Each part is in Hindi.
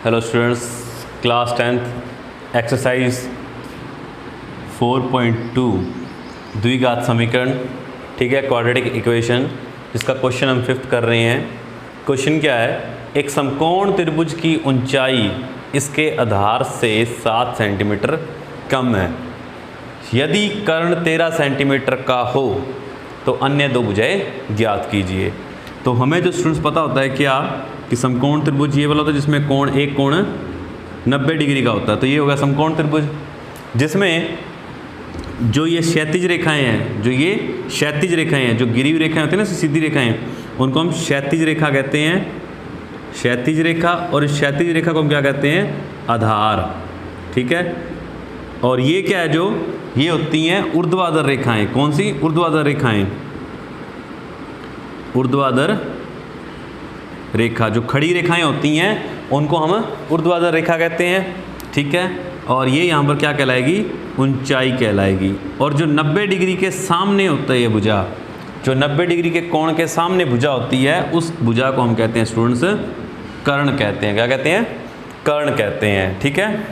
Hello students, class 10th exercise 4.2 द्विघात समीकरण, ठीक है, क्वाड्रेटिक इक्वेशन, इसका क्वेश्चन हम 5th कर रहे हैं। क्वेश्चन क्या है? एक समकोण त्रिभुज की ऊंचाई इसके आधार से 7 सेंटीमीटर कम है। यदि कर्ण 13 सेंटीमीटर का हो तो अन्य दो भुजाएं ज्ञात कीजिए। तो हमें जो स्टूडेंट्स पता होता है क्या कि समकोण त्रिभुज ये वाला होता है जिसमें एक कोण 90 डिग्री का होता है। तो ये होगा समकोण त्रिभुज, जिसमें जो ये क्षैतिज रेखाएं हैं, जो गिरी हुई रेखाएं होती हैं ना, सीधी रेखाएं, उनको हम क्षैतिज रेखा कहते हैं, क्षैतिज रेखा। और इस क्षैतिज रेखा को हम क्या कहते हैं? आधार, ठीक है। और ये क्या है? जो ये होती हैं ऊर्ध्वाधर रेखाएं। कौन सी? ऊर्ध्वाधर रेखाएं। ऊर्ध्वाधर रेखा, जो खड़ी रेखाएं होती हैं उनको हम ऊर्ध्वाधर रेखा कहते हैं, ठीक है। और ये यहाँ पर क्या कहलाएगी? ऊंचाई कहलाएगी। और जो 90 डिग्री के सामने होता है ये भुजा, जो 90 डिग्री के कोण के सामने भुजा होती है, उस भुजा को हम कहते हैं स्टूडेंट्स कर्ण कहते हैं। क्या कहते हैं? कर्ण कहते हैं, ठीक है।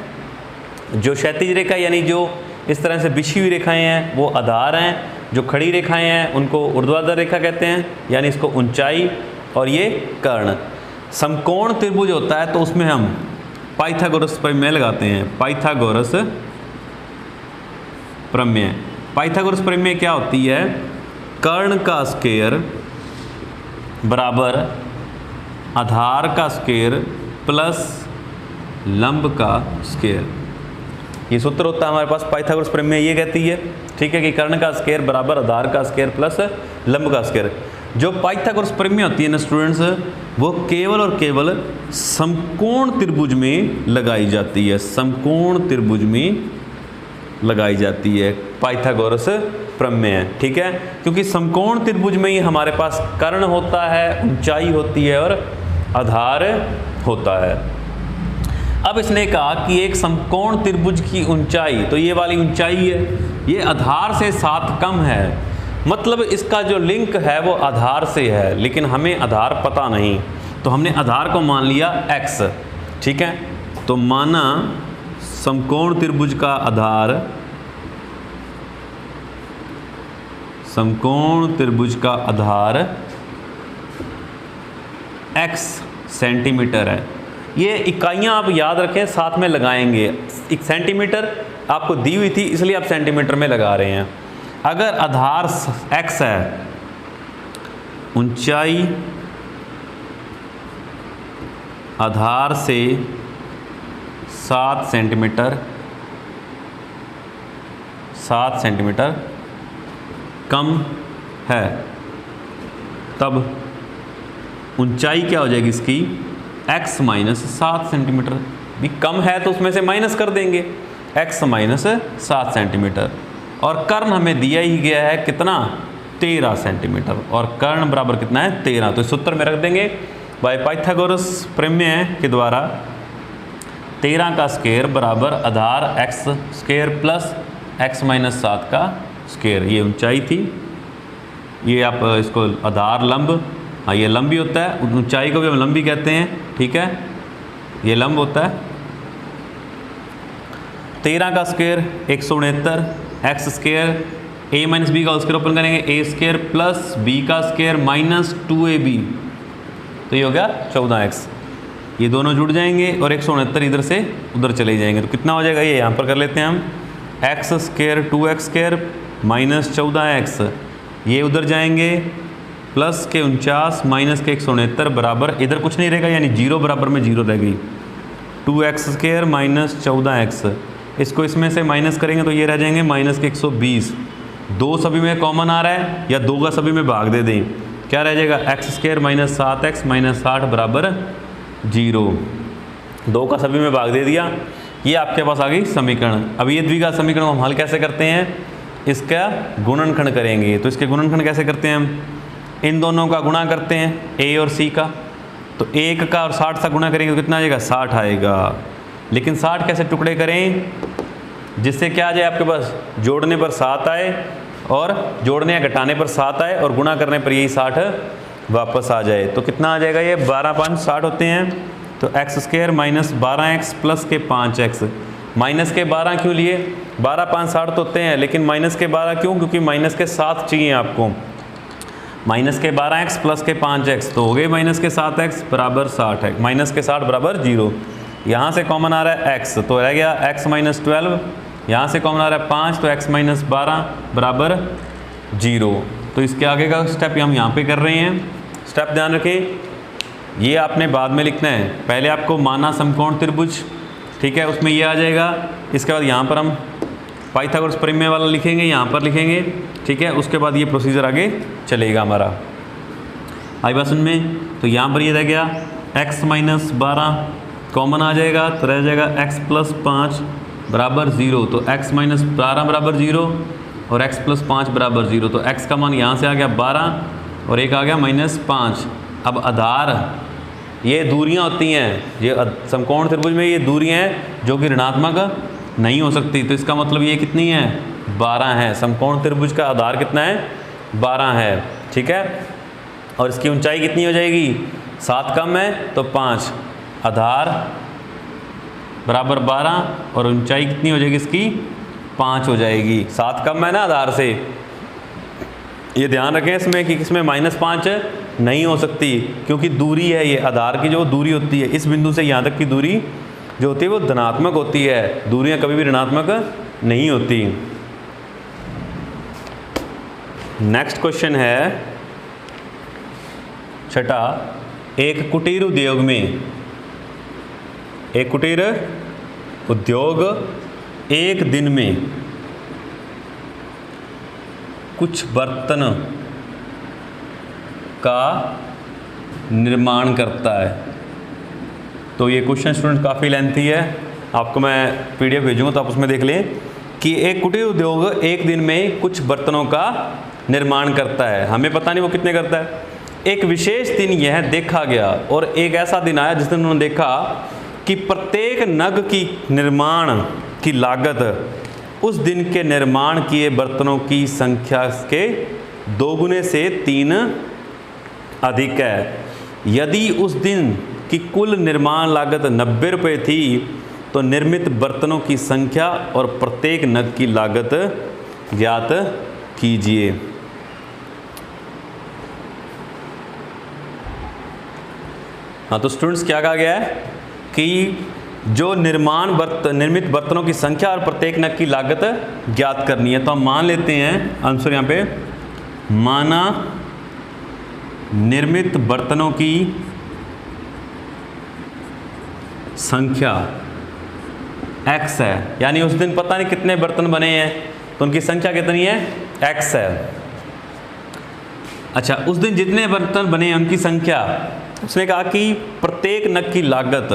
जो क्षैतिज रेखा यानी जो इस तरह से बिछी हुई रेखाएं हैं वो आधार हैं, जो खड़ी रेखाएं हैं उनको ऊर्ध्वाधर रेखा कहते हैं, यानी इसको ऊंचाई, और ये कर्ण। समकोण त्रिभुज होता है तो उसमें हम पाइथागोरस प्रमेय लगाते हैं। पाइथागोरस प्रमेय। पाइथागोरस प्रमेय क्या होती है? कर्ण का स्क्वायर बराबर आधार का स्क्वायर प्लस लंब का स्क्वायर। ये सूत्र होता है हमारे पास। पाइथागोरस प्रमेय ये कहती है, ठीक है, कि कर्ण का स्क्वायर बराबर आधार का स्क्वायर प्लस लंब का स्क्वायर। जो पाइथागोरस प्रमेय होती है ना स्टूडेंट्स, वो केवल और केवल समकोण त्रिभुज में लगाई जाती है। समकोण त्रिभुज में लगाई जाती है पाइथागोरस प्रमेय, ठीक है। क्योंकि समकोण त्रिभुज में ही हमारे पास कर्ण होता है, ऊंचाई होती है और आधार होता है। अब इसने कहा कि एक समकोण त्रिभुज की ऊंचाई, तो ये वाली ऊंचाई है, ये आधार से 7 कम है। मतलब इसका जो लिंक है वो आधार से है, लेकिन हमें आधार पता नहीं, तो हमने आधार को मान लिया x, ठीक है। तो माना समकोण त्रिभुज का आधार, समकोण त्रिभुज का आधार x सेंटीमीटर है। ये इकाइयाँ आप याद रखें, साथ में लगाएंगे। एक सेंटीमीटर आपको दी हुई थी इसलिए आप सेंटीमीटर में लगा रहे हैं। अगर आधार x है, ऊंचाई आधार से 7 सेंटीमीटर कम है, तब ऊंचाई क्या हो जाएगी इसकी? x minus 7 centimetre. भी कम है तो उसमें से माइनस कर देंगे, x माइनस 7 सेंटीमीटर। और कर्ण हमें दिया ही गया है कितना? 13 सेंटीमीटर। और कर्ण बराबर कितना है? 13। तो इस सूत्र में रख देंगे बाय पाइथागोरस प्रमेय के द्वारा 13 का स्क्वायर बराबर आधार x square plus x minus 7 का स्क्वायर। ये ऊंचाई थी, ये आप इसको आधार लंब, हाँ ये लंब भी होता है, ऊंचाई को भी हम लंबी कहते हैं, ठीक है, ये लंब होता है। 13 का square 169, x square a minus b का स्क्वायर ओपन करेंगे, a स्क्वायर प्लस b का स्क्वायर माइनस 2ab, तो ये हो गया 14x। ये दोनों जुड़ जाएंगे और 169 इधर से उधर चले जाएंगे, तो कितना हो जाएगा? ये यहाँ पर कर लेते हैं हम, x square 2x square minus 14x, ये उधर जाएंगे प्लस के 49 माइनस के 169 बराबर, इधर कुछ नहीं रहेगा यानी 0 बराबर में 0 रह गई, 2x स्क्वायर माइनस 14x। इसको इसमें से माइनस करेंगे तो ये रह जाएंगे माइनस के 120। 2 सभी में कॉमन आ रहा है, या 2 का सभी में भाग दे दें, क्या रह जाएगा? x square minus 7x minus 60 बराबर 0। 2 का सभी में भाग दे दिया, ये आपके पास आ गई समीकरण। अब ये द्विघात समीकरण को हम हल कैसे करते हैं? इसका गुणनखंड करेंगे। तो इसके गुणनखंड कैसे करते हैं हम? इन दोनों का गुणा करते हैं, a और c का। तो 1 का और 60 का गुणा करेंगे तो कितना आ जाएगा? 60 आएगा। लेकिन 60 कैसे टुकड़े करें जिससे क्या आ जाए आपके पास? जोड़ने पर 7 आए और जोड़ने या घटाने पर 7 आए और गुणा करने पर यही 60 वापस आ जाए। तो कितना आ जाएगा? ये 12 5 60 होते हैं। तो x square minus 12x plus के 5x। माइनस के 12 क्यों लिए? 12 5 60 तो होते हैं, लेकिन माइनस के 12 क्यों? क्योंकि माइनस के 7 चाहिए आपको। माइनस के 12x प्लस के 5x तो हो गए माइनस के 7x बराबर 60 है, माइनस के 60 बराबर 0। यहाँ से कॉमन आ रहा है x तो रह गया x माइनस 12, यहाँ से कॉमन आ रहा है 5 तो x माइनस 12 बराबर 0। तो इसके आगे का स्टेप हम यहाँ पे कर रहे हैं। स्टेप ध्यान रखें, ये आपने बाद में लिखना है। पहले आपको माना समकोण त्रिभुज, ठीक है, उसमें ये आ जाएगा। इसके बाद यहाँ पर हम पाइथागोरस प्रमेय वाला लिखेंगे, यहाँ पर लिखेंगे, ठीक है। उसके बाद ये प्रोसीजर आगे चलेगा हमारा। आई बात में, तो यहाँ पर ये रह गया x माइनस 12 कॉमन आ जाएगा तो रह जाएगा x प्लस 5 बराबर 0। तो x माइनस 12 बराबर 0 और x प्लस 5 बराबर 0। तो x का मान यहाँ से आ गया 12 और एक आ गया माइनस 5। अब आधार, ये दूरियां होती हैं, ये समकोण त्रिभुज में ये दूरियां हैं जो कि ऋणात्मक नहीं हो सकती। तो इसका मतलब ये कितनी है? 12 है। समकोण त्रिभुज का आधार कितना है? 12 है, ठीक है। और इसकी ऊंचाई कितनी हो जाएगी? 7 कम है तो 5, आधार बराबर 12 और ऊंचाई कितनी हो जाएगी इसकी? 5 हो जाएगी। 7 कम है ना आधार से, ये ध्यान रखें इसमें कि इसमें माइनस 5 नहीं हो सकती, क्योंकि दूरी है ये आधार की, जो दूरी होती है इस बिंदु से यहाँ तक की दूरी जो होती है वो धनात्मक होती है। दूरियां कभी भी ऋणात्मक नहीं होती। नेक्स्ट क्वेश्चन है छठा, एक कुटीर उद्योग में, एक कुटीर उद्योग एक दिन में कुछ बर्तन का निर्माण करता है। तो ये क्वेश्चन स्टूडेंट काफ़ी लेंथी है, आपको मैं पीडीएफ भेजूंगा तो आप उसमें देख लें कि एक कुटीर उद्योग एक दिन में कुछ बर्तनों का निर्माण करता है। हमें पता नहीं वो कितने करता है। एक विशेष दिन यह देखा गया और एक ऐसा दिन आया जिस दिन उन्होंने देखा कि प्रत्येक नग की निर्माण की लागत उस दिन के निर्माण किए बर्तनों की संख्या के 2 गुने से 3 अधिक है। यदि उस दिन की कुल निर्माण लागत 90 रुपये थी तो निर्मित बर्तनों की संख्या और प्रत्येक नग की लागत ज्ञात कीजिए। हाँ, तो स्टूडेंट्स क्या कहा गया है कि जो निर्मित बर्तनों की संख्या और प्रत्येक नग की लागत ज्ञात करनी है। तो हम मान लेते हैं आंसर यहाँ पे, माना निर्मित बर्तनों की संख्या x है, यानी उस दिन पता नहीं कितने बर्तन बने हैं तो उनकी संख्या कितनी है? x है। अच्छा, उस दिन जितने बर्तन बने हैं उनकी संख्या, उसने कहा कि प्रत्येक नग की लागत,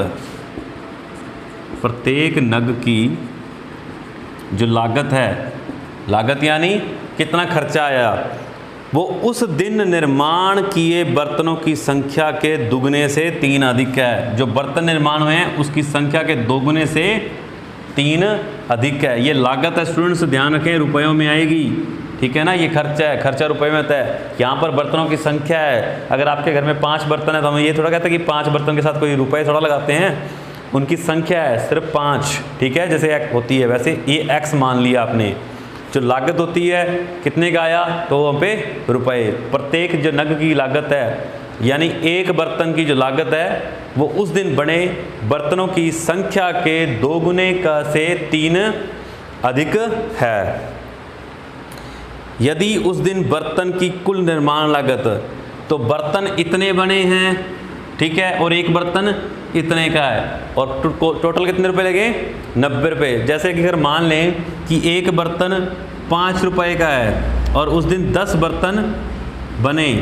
प्रत्येक नग की जो लागत है, लागत यानी कितना खर्चा आया, वो उस दिन निर्माण किए बर्तनों की संख्या के दुगने से 3 अधिक है। जो बर्तन निर्माण हुए हैं उसकी संख्या के 2 गुने से 3 अधिक है। ये लागत है स्टूडेंट्स, ध्यान रखें, रुपयों में आएगी, ठीक है ना। ये खर्चा है, खर्चा रुपए में होता है। यहाँ पर बर्तनों की संख्या है, अगर आपके घर में 5 बर्तन है तो हमें ये थोड़ा कहते हैं कि 5 बर्तन के साथ कोई रुपए थोड़ा लगाते हैं। उनकी संख्या है सिर्फ 5, ठीक है, जैसे एक होती है वैसे ये x मान लिया आपने। जो लागत होती है कितने का आया तो वहाँ पे रुपए। प्रत्येक जो नग की लागत है यानी एक बर्तन की जो लागत है वो उस दिन बने बर्तनों की संख्या के 2 गुने का से 3 अधिक है। यदि उस दिन बर्तन की कुल निर्माण लागत, तो बर्तन इतने बने हैं, ठीक है, और एक बर्तन इतने का है, और टोटल कितने रुपए लगे? 90 रुपये। जैसे कि अगर मान लें कि एक बर्तन 5 रुपये का है और उस दिन 10 बर्तन बने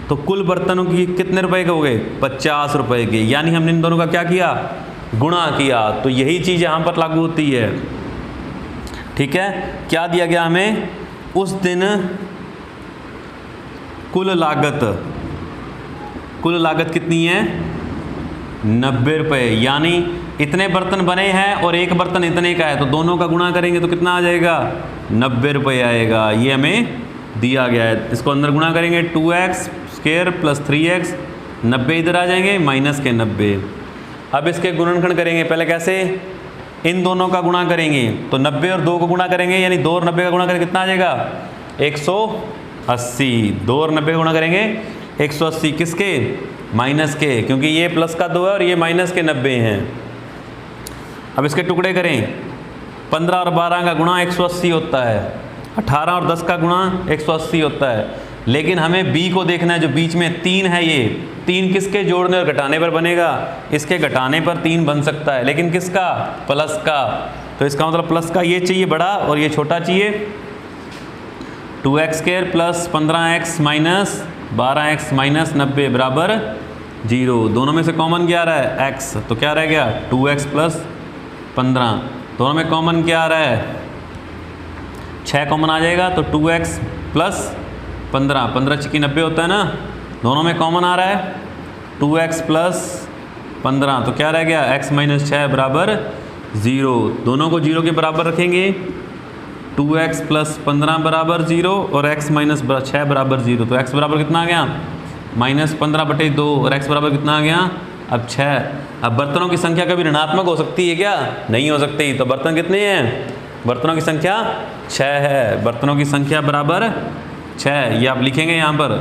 तो कुल बर्तनों की कितने रुपए के हो गए? 50 रुपये के। यानी हमने इन दोनों का क्या किया? गुणा किया। तो यही चीज़ यहाँ पर लागू होती है, ठीक है। क्या दिया गया हमें? उस दिन कुल लागत कितनी है? 90 रुपये। यानी इतने बर्तन बने हैं और एक बर्तन इतने का है, तो दोनों का गुणा करेंगे तो कितना आ जाएगा? 90 रुपये आएगा। ये हमें दिया गया है। इसको अंदर गुणा करेंगे 2x² + 3x, 90 इधर आ जाएंगे, माइनस के 90। अब इसके गुणनखंड करेंगे, पहले कैसे, इन दोनों का गुणा करेंगे, तो 90 और 2 को गुणा करेंगे, यानी 2 और 90 का गुणा करेंगे कितना आ जाएगा 180। 2 और 90 का गुणा करेंगे 180, किसके, माइनस के, क्योंकि ये प्लस का 2 है और ये माइनस के 90 हैं। अब इसके टुकड़े करें, 15 और 12 का गुणा 180 होता है, 18 और 10 का गुणा 180 होता है, लेकिन हमें b को देखना है, जो बीच में 3 है, ये 3 किसके जोड़ने और घटाने पर बनेगा, इसके घटाने पर 3 बन सकता है, लेकिन किसका, प्लस का, तो इसका मतलब प्लस का ये चाहिए बड़ा और ये छोटा चाहिए। 2x² plus 15x minus 12x minus 90 बराबर 0। दोनों में से कॉमन क्या आ रहा है x, तो क्या रह गया 2x प्लस 15। दोनों में कॉमन क्या आ रहा है 6 कॉमन आ जाएगा, तो 2x प्लस 15, 15 छिकी 90 होता है ना, दोनों में कॉमन आ रहा है 2x प्लस 15, तो क्या रह गया x माइनस 6 बराबर 0। दोनों को 0 के बराबर रखेंगे, 2x प्लस 15 बराबर 0 और x माइनस 6 बराबर 0, तो x बराबर कितना आ गया माइनस 15/2 और x बराबर कितना आ गया अब 6। अब बर्तनों की संख्या कभी ऋणात्मक हो सकती है क्या, नहीं हो सकती, तो बर्तन कितने हैं, बर्तनों की संख्या 6 है, बर्तनों की संख्या बराबर 6, ये आप लिखेंगे यहाँ पर।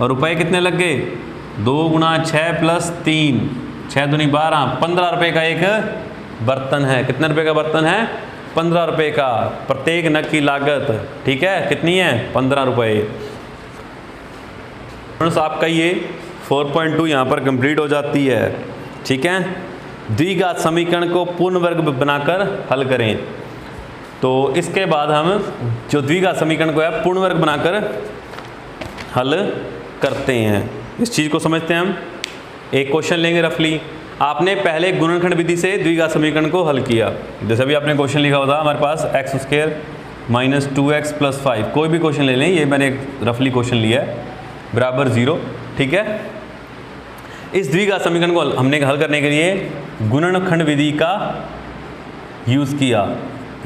और रुपए कितने लग गए, 2 गुणा 6 प्लस 3, 6 दूनी 12, 15 रुपये का एक बर्तन है। कितने रुपए का बर्तन है, 15 रुपये का, प्रत्येक नग की लागत, ठीक है, कितनी है 15 रुपये। आपका ये 4.2 यहाँ पर कंप्लीट हो जाती है, ठीक है। द्विघात समीकरण को पूर्ण वर्ग बनाकर हल करें, तो इसके बाद हम जो द्विघात समीकरण को है पूर्ण वर्ग बनाकर हल करते हैं। इस चीज़ को समझते हैं हम। एक क्वेश्चन लेंगे रफली, आपने पहले गुणनखंड विधि से द्विघात समीकरण को हल किया, जैसे भी आपने क्वेश्चन लिखा होता हमारे पास x² माइनस 2x प्लस 5, कोई भी क्वेश्चन ले लें, ये मैंने एक रफली क्वेश्चन लिया है, बराबर 0, ठीक है। इस द्विघात समीकरण को हमने हल करने के लिए गुणनखंड विधि का यूज़ किया,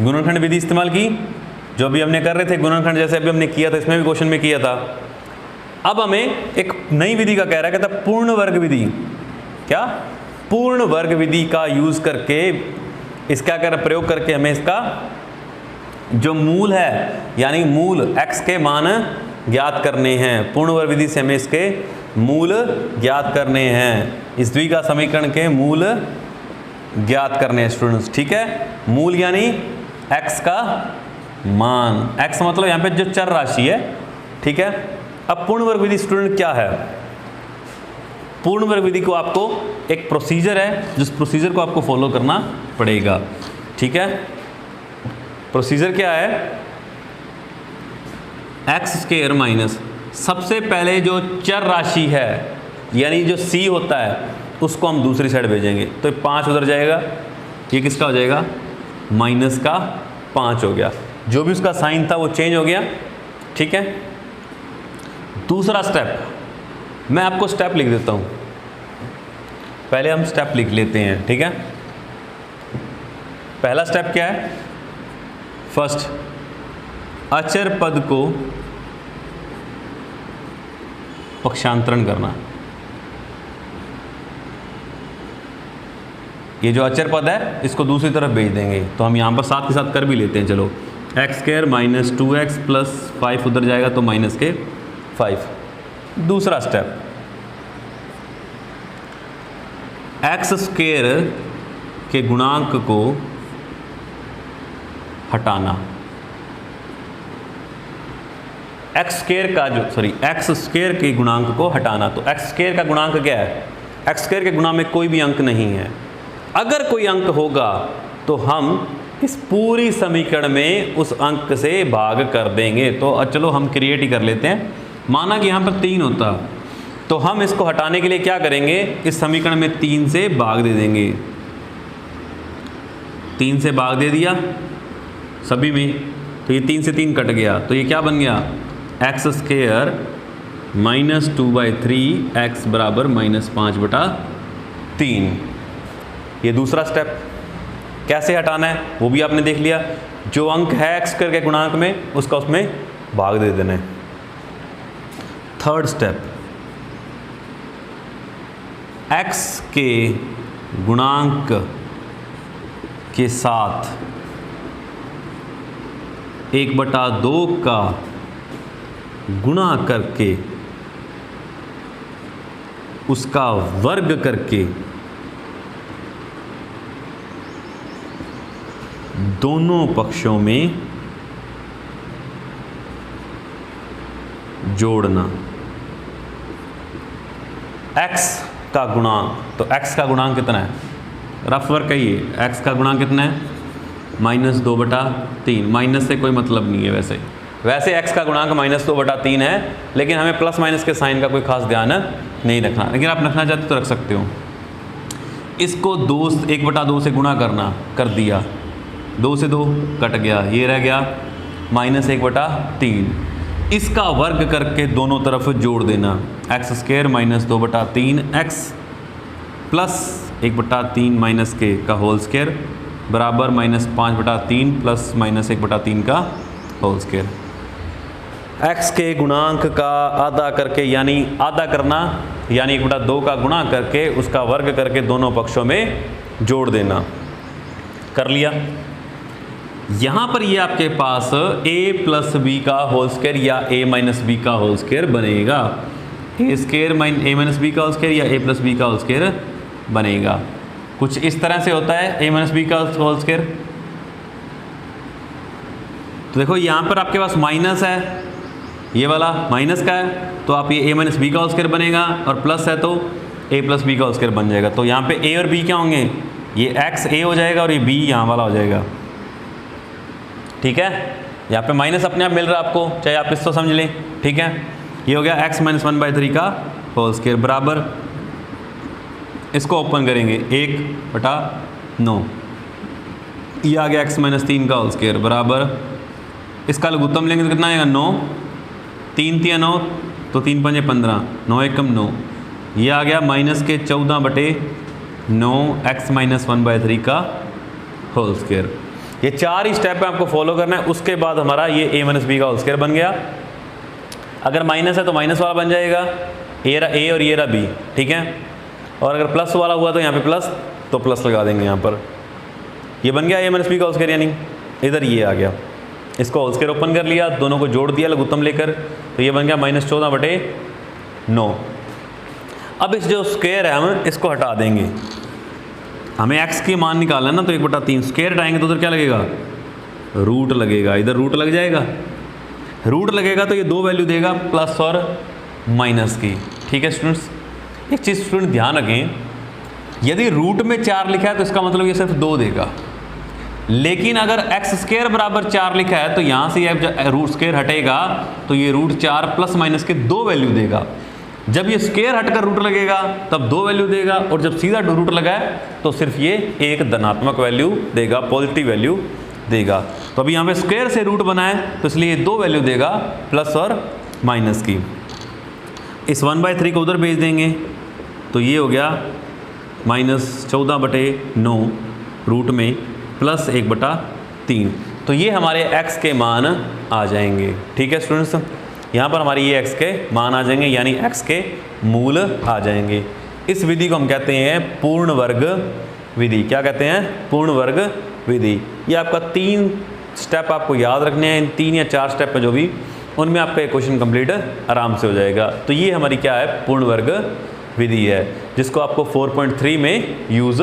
गुणनखंड विधि इस्तेमाल की, जो अभी हमने कर रहे थे गुणनखंड, जैसे अभी हमने किया था, इसमें भी क्वेश्चन में किया था। अब हमें एक नई विधि का कह रहा है, कहता पूर्ण वर्ग विधि, क्या पूर्ण वर्ग विधि का यूज़ करके, इसका क्या प्रयोग करके हमें इसका जो मूल है, यानी मूल x के मान ज्ञात करने हैं। पूर्ण वर्ग विधि से हमें इसके मूल ज्ञात करने हैं, इस द्विघात समीकरण के मूल ज्ञात करने हैं स्टूडेंट्स, ठीक है। मूल यानी x का मान, x मतलब यहाँ पे जो चर राशि है, ठीक है। अब पूर्ण वर्ग विधि स्टूडेंट क्या है, पूर्ण वर्ग विधि को आपको एक प्रोसीजर है, जिस प्रोसीजर को आपको फॉलो करना पड़ेगा, ठीक है। प्रोसीजर क्या है, x² माइनस, सबसे पहले जो चर राशि है यानी जो c होता है उसको हम दूसरी साइड भेजेंगे, तो 5 उधर जाएगा, ये किसका हो जाएगा माइनस का 5 हो गया, जो भी उसका साइन था वो चेंज हो गया, ठीक है। दूसरा स्टेप, मैं आपको स्टेप लिख देता हूँ, पहले हम स्टेप लिख लेते हैं, ठीक है। पहला स्टेप क्या है, फर्स्ट अचर पद को पक्षांतरण करना। ये जो अचर पद है इसको दूसरी तरफ भेज देंगे, तो हम यहाँ पर साथ के साथ कर भी लेते हैं, चलो x² माइनस 2x प्लस 5 उधर जाएगा, तो माइनस के 5। दूसरा स्टेप, x² के गुणांक को हटाना, x² का जो x² के गुणांक को हटाना, तो x² का गुणांक क्या है, x² के गुणांक में कोई भी अंक नहीं है, अगर कोई अंक होगा तो हम इस पूरी समीकरण में उस अंक से भाग कर देंगे। तो चलो हम क्रिएट ही कर लेते हैं, माना कि यहाँ पर 3 होता, तो हम इसको हटाने के लिए क्या करेंगे, इस समीकरण में 3 से भाग दे देंगे, 3 से भाग दे दिया सभी में, तो ये 3 से 3 कट गया, तो ये क्या बन गया x² माइनस 2/3 x बराबर माइनस 5/3। ये दूसरा स्टेप, कैसे हटाना है वो भी आपने देख लिया, जो अंक है x² के गुणांक में उसका उसमें भाग दे देना है। थर्ड स्टेप, x के गुणांक के साथ 1/2 का गुणा करके उसका वर्ग करके दोनों पक्षों में जोड़ना। x का गुणांक, तो x का गुणांक कितना है, रफ वर्क कहिए, x का गुणांक कितना है, -2/3। माइनस से कोई मतलब नहीं है, वैसे x का गुणांक -2/3 है, लेकिन हमें प्लस माइनस के साइन का कोई खास ध्यान नहीं रखना, लेकिन आप रखना चाहते तो रख सकते हो। इसको 1/2 से गुणा करना, कर दिया, 2 से 2 कट गया, ये रह गया -1/3। इसका वर्ग करके दोनों तरफ जोड़ देना, x² -2/3 x प्लस 1/3 माइनस के का होल स्क्वायर बराबर -5/3 प्लस -1/3 का होल स्क्वायर। x के गुणांक का आधा करके, यानी आधा करना, यानी 1/2 का गुणा करके उसका वर्ग करके दोनों पक्षों में जोड़ देना। कर लिया। यहाँ पर ये आपके पास a प्लस बी का होल स्क्वायर या a माइनस बी का होल स्क्वायर बनेगा, a माइनस बी का होल स्क्वायर या a प्लस बी का होल स्क्वायर बनेगा। कुछ इस तरह से होता है a माइनस बी का होल स्क्वायर। तो देखो यहाँ पर आपके पास माइनस है, ये वाला माइनस का है, तो आप ये a माइनस बी का होल स्क्वायर बनेगा, और प्लस है तो a प्लस बी का होल स्क्वायर बन जाएगा। तो यहाँ पे a और b क्या होंगे, ये x a हो जाएगा और ये b यहाँ वाला हो जाएगा। ठीक है, यहाँ पे माइनस अपने आप मिल रहा है आपको, चाहे आप इसको समझ लें। ठीक है, ये हो गया x - 1/3 का होल स्क्वायर बराबर, इसको ओपन करेंगे 1/9, ये आ गया x - 3 का होल स्क्वायर बराबर, इसका लघुत्तम लेंगे तो कितना आएगा 9, 3 × 9 तो 3 × 5 = 15, 9 × 1 = 9, ये आ गया -14/9 x - 1/3 का होल स्क्वायर। ये 4 ही स्टेप है आपको फॉलो करना है। उसके बाद हमारा ये a माइनस बी का होल स्क्वायर बन गया। अगर माइनस है तो माइनस वाला बन जाएगा, a और ये रहा b। ठीक है, और अगर प्लस वाला हुआ तो यहाँ पे प्लस, तो प्लस लगा देंगे यहाँ पर। ये बन गया a माइनस बी का होल स्क्वायर, यानी इधर ये आ गया, इसको होल स्क्वायर ओपन कर लिया, दोनों को जोड़ दिया लघुत्तम लेकर, तो ये बन गया -14/9। अब इस जो स्क्वायर है हम इसको हटा देंगे, हमें x की मान निकालना है ना, तो 1/3 स्क्वायर हटाएंगे तो उधर क्या लगेगा, रूट लगेगा, इधर रूट लग जाएगा, रूट लगेगा तो ये 2 वैल्यू देगा, प्लस और माइनस की। ठीक है स्टूडेंट्स, एक चीज़ स्टूडेंट ध्यान रखें, यदि रूट में 4 लिखा है तो इसका मतलब ये सिर्फ 2 देगा, लेकिन अगर x² बराबर 4 लिखा है तो यहाँ से ये रूट स्क्वायर हटेगा तो ये √4 प्लस माइनस के 2 वैल्यू देगा। जब ये स्क्वायर हटकर रूट लगेगा तब 2 वैल्यू देगा, और जब सीधा रूट लगा है तो सिर्फ ये एक धनात्मक वैल्यू देगा, पॉजिटिव वैल्यू देगा। तो अभी यहाँ पे स्क्वायर से रूट बना है तो इसलिए 2 वैल्यू देगा, प्लस और माइनस की। इस 1/3 को उधर भेज देंगे तो ये हो गया -14/9 रूट में प्लस 1/3, तो ये हमारे x के मान आ जाएंगे। ठीक है स्टूडेंट्स, यहाँ पर हमारी ये x के मान आ जाएंगे, यानी x के मूल आ जाएंगे। इस विधि को हम कहते हैं पूर्ण वर्ग विधि। क्या कहते हैं, पूर्ण वर्ग विधि। ये आपका 3 स्टेप आपको याद रखने हैं, इन 3 या 4 स्टेप में जो भी, उनमें आपका एक क्वेश्चन कंप्लीट आराम से हो जाएगा। तो ये हमारी क्या है, पूर्ण वर्ग विधि है, जिसको आपको 4.3 में यूज़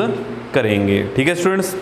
करेंगे। ठीक है स्टूडेंट्स।